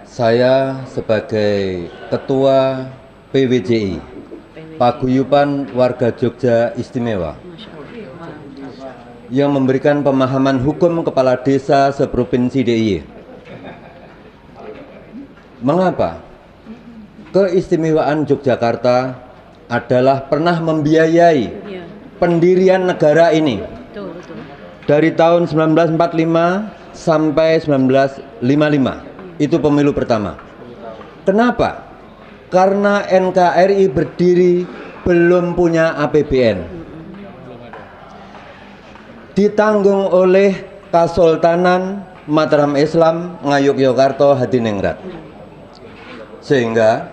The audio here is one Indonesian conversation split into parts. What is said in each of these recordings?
Saya sebagai Ketua PWJI, Paguyuban Warga Jogja Istimewa, yang memberikan pemahaman hukum kepala desa seprovinsi DIY. Mengapa? Keistimewaan Yogyakarta adalah pernah membiayai pendirian negara ini dari tahun 1945 sampai 1955. Itu pemilu pertama. Kenapa? Karena NKRI berdiri belum punya APBN. Ditanggung oleh Kasultanan Mataram Islam Ngayogyakarta Hadiningrat. Sehingga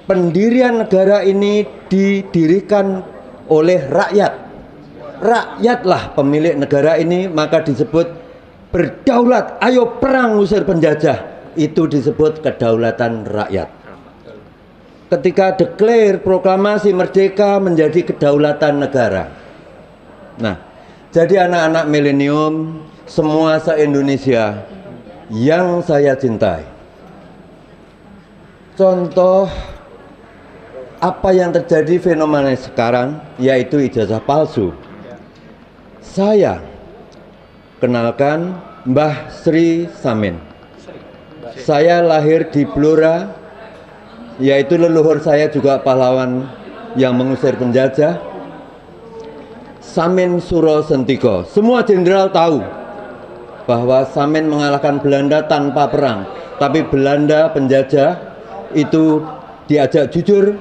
pendirian negara ini didirikan oleh rakyat. Rakyatlah pemilik negara ini, maka disebut berdaulat, ayo perang usir penjajah. Itu disebut kedaulatan rakyat. Ketika declare proklamasi merdeka menjadi kedaulatan negara. Nah, jadi anak-anak milenium semua se-Indonesia yang saya cintai, contoh apa yang terjadi fenomena sekarang, yaitu ijazah palsu. Saya kenalkan Mbah Sri Samin. Saya lahir di Blora, yaitu leluhur saya juga pahlawan yang mengusir penjajah. Samin Suro Sentiko. Semua jenderal tahu bahwa Samin mengalahkan Belanda tanpa perang, tapi Belanda penjajah itu diajak jujur,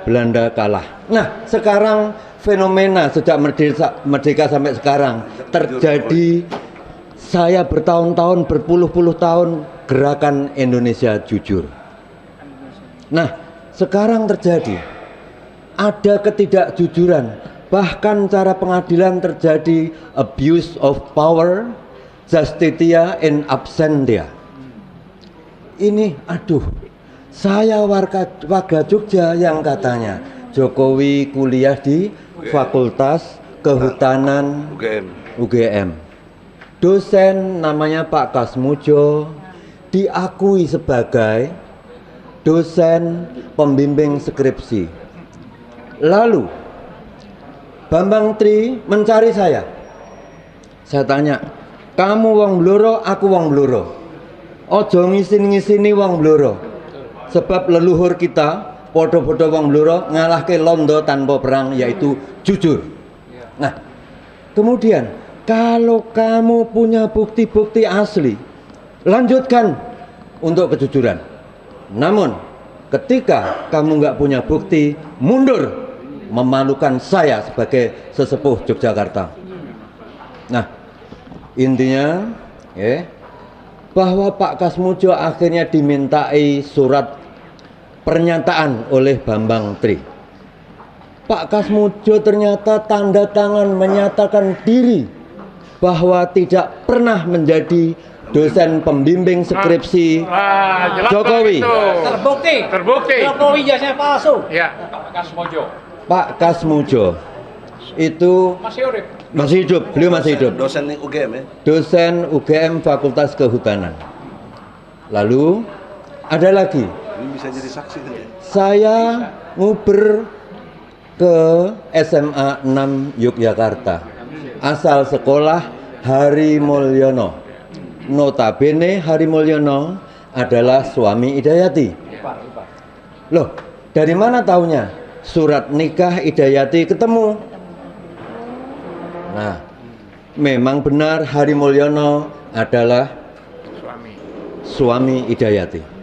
Belanda kalah. Nah, sekarang fenomena sejak merdeka sampai sekarang terjadi. Saya bertahun-tahun, berpuluh-puluh tahun gerakan Indonesia Jujur. Nah, sekarang terjadi ada ketidakjujuran, bahkan cara pengadilan terjadi abuse of power, justitia in absentia. Ini aduh, saya warga Jogja yang katanya Jokowi kuliah di Fakultas Kehutanan UGM. Dosen namanya Pak Kasmujo diakui sebagai dosen pembimbing skripsi. Lalu Bambang Tri mencari saya. Saya tanya, kamu wong Blora, aku wong Blora. Ojo ngisin-ngisini wong Blora. Sebab leluhur kita podo-podo wong Blora ngalahke Londo tanpa perang, yaitu jujur. Nah, kemudian kalau kamu punya bukti-bukti asli, lanjutkan untuk kejujuran. Namun, ketika kamu nggak punya bukti, mundur, memalukan saya sebagai sesepuh Yogyakarta. Nah, intinya, bahwa Pak Kasmujo akhirnya dimintai surat pernyataan oleh Bambang Tri. Pak Kasmujo ternyata tanda tangan menyatakan diri bahwa tidak pernah menjadi dosen pembimbing skripsi Jokowi. Terbukti. Jokowi jasanya palsu. Ya, Pak Kasmujo. Pak Kasmujo itu masih hidup, beliau masih hidup. Dosen UGM ya? Dosen UGM Fakultas Kehutanan. Lalu ada lagi. Ini bisa jadi saksi kan ya? Saya nguber ke SMA 6 Yogyakarta. Asal sekolah Hari Mulyono. Notabene Hari Mulyono adalah suami Idayati. Loh, dari mana taunya? Surat nikah Idayati ketemu. Nah, memang benar Hari Mulyono adalah suami Idayati.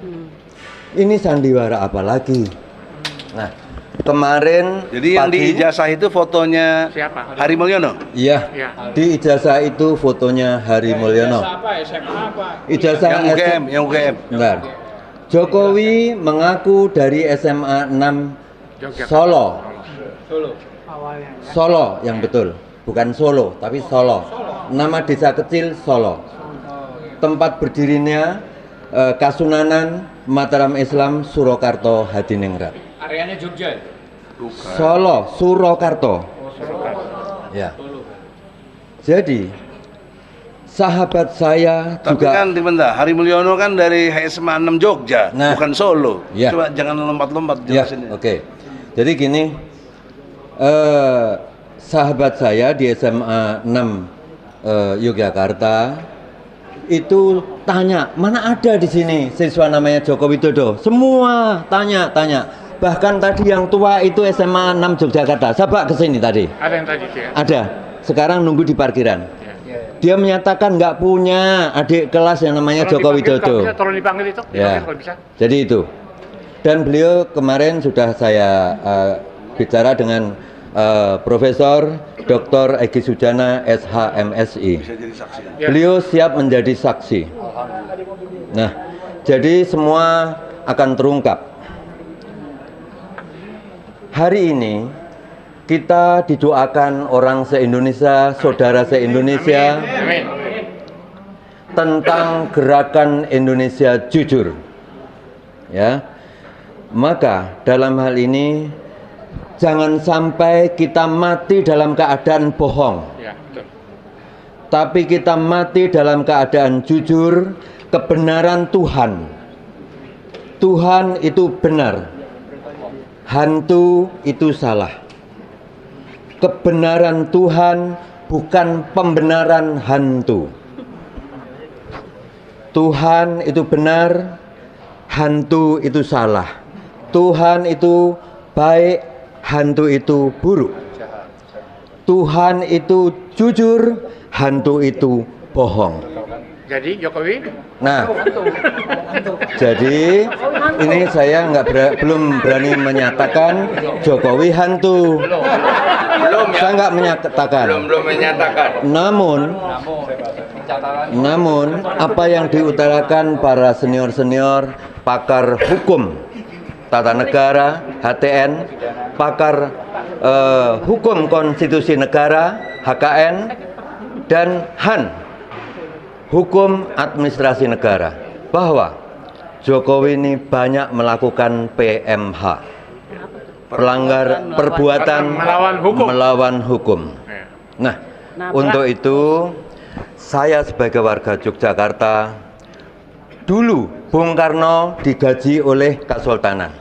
Ini sandiwara apa lagi? Nah, kemarin jadi yang di ijazah itu fotonya siapa? Hari Mulyono? Iya, Ya. di ijazah itu fotonya Hari Mulyono. Apa? SMA apa? Ijazah Yang UGM. Benar. Jokowi mengaku dari SMA 6 Solo. Solo yang betul, bukan Solo, tapi Solo. Nama desa kecil Solo. Tempat berdirinya Kasunanan Mataram Islam Surakarta Hadiningrat. Areanya Jogja. Solo, Surakarta. Ya. Jadi sahabat saya Tapi juga. kan bentar, Hari Mulyono kan dari SMA 6 Jogja, Nah. bukan Solo. Ya. Coba jangan lompat-lompat Ya, jelasinnya. oke. Jadi gini, sahabat saya di SMA 6 Yogyakarta itu tanya, mana ada di sini siswa namanya Joko Widodo? Semua tanya. Bahkan tadi yang tua itu SMA 6 Yogyakarta. Saya ke sini tadi. Ada yang tadi itu ya? Ada. Sekarang nunggu di parkiran. Dia menyatakan nggak punya adik kelas yang namanya Joko Widodo. Tolong dipanggil itu. Ya. Kalau bisa. Jadi itu. Dan beliau kemarin sudah saya bicara dengan Profesor Dr. Egy Sujana SHMSI. Bisa jadi saksi. Ya. Beliau siap menjadi saksi. Nah, jadi semua akan terungkap. Hari ini kita didoakan orang se-Indonesia, saudara se-Indonesia, Amin. tentang gerakan Indonesia jujur. Ya. Maka dalam hal ini jangan sampai kita mati dalam keadaan bohong. Ya, betul. Tapi kita mati dalam keadaan jujur, kebenaran Tuhan. Tuhan itu benar. Hantu itu salah. Kebenaran Tuhan bukan pembenaran hantu. Tuhan itu benar, hantu itu salah. Tuhan itu baik, hantu itu buruk. Tuhan itu jujur, hantu itu bohong. Jadi Jokowi Nah, jadi ini saya belum berani menyatakan Jokowi hantu. belum Saya nggak menyatakan. belum menyatakan. Namun apa yang diutarakan para senior-senior pakar hukum tata negara HTN, pakar hukum konstitusi negara HKN, dan HAN hukum administrasi negara, bahwa Jokowi ini banyak melakukan PMH, perbuatan melawan hukum. Nah, untuk itu saya sebagai warga Yogyakarta, dulu Bung Karno digaji oleh Kesultanan,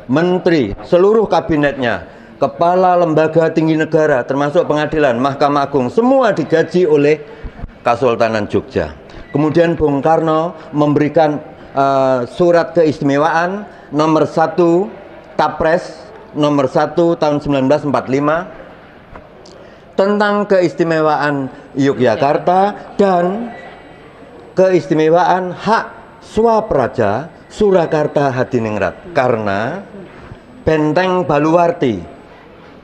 menteri, seluruh kabinetnya, kepala lembaga tinggi negara, termasuk pengadilan, Mahkamah Agung, semua digaji oleh Kesultanan Jogja. Kemudian Bung Karno memberikan surat keistimewaan nomor 1 Tapres nomor 1 tahun 1945 tentang keistimewaan Yogyakarta dan keistimewaan hak Swapraja Surakarta Hadiningrat, karena Benteng Baluwarti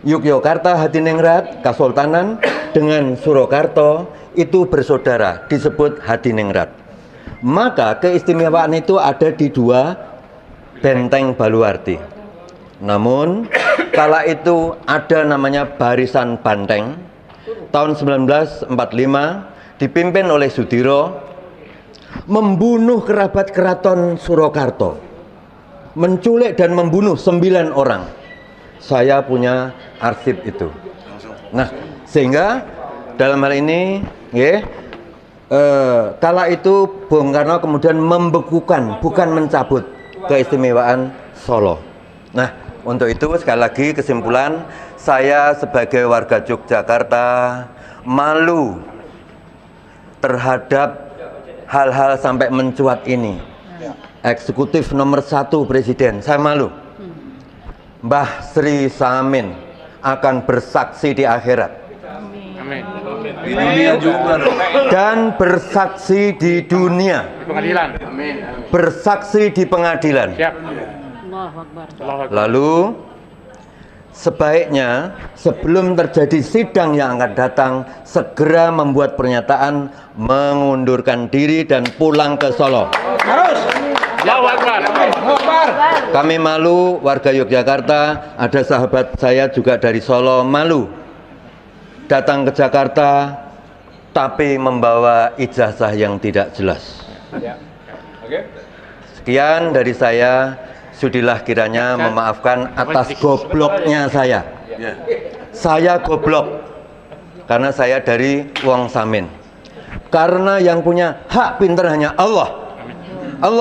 Yogyakarta Hadiningrat Kesultanan dengan Surakarta itu bersaudara, disebut Hadiningrat. Maka keistimewaan itu ada di dua Benteng Baluwarti. Namun kala itu ada namanya Barisan Banteng tahun 1945 dipimpin oleh Sudiro, membunuh kerabat keraton Surakarta, menculik dan membunuh 9 orang. Saya punya arsip itu. Nah, sehingga dalam hal ini kala itu Bung Karno kemudian membekukan, bukan mencabut keistimewaan Solo. Nah, untuk itu sekali lagi kesimpulan, saya sebagai warga Yogyakarta malu terhadap hal-hal sampai mencuat ini. Eksekutif nomor 1 Presiden, saya malu. Mbah Sri Samin akan bersaksi di akhirat. Amin. Di dunia juga. Dan bersaksi di dunia. Di pengadilan. Amin. Bersaksi di pengadilan. Siap. Allahu Akbar. Allahu Akbar. Lalu sebaiknya sebelum terjadi sidang yang akan datang, segera membuat pernyataan mengundurkan diri dan pulang ke Solo. Harus. Allahu Akbar. Kami malu, warga Yogyakarta, ada sahabat saya juga dari Solo, malu datang ke Jakarta tapi membawa ijazah yang tidak jelas. Sekian dari saya, sudilah kiranya memaafkan atas gobloknya saya. Saya goblok karena saya dari Wong Samin. Karena yang punya hak pinter hanya Allah. Allah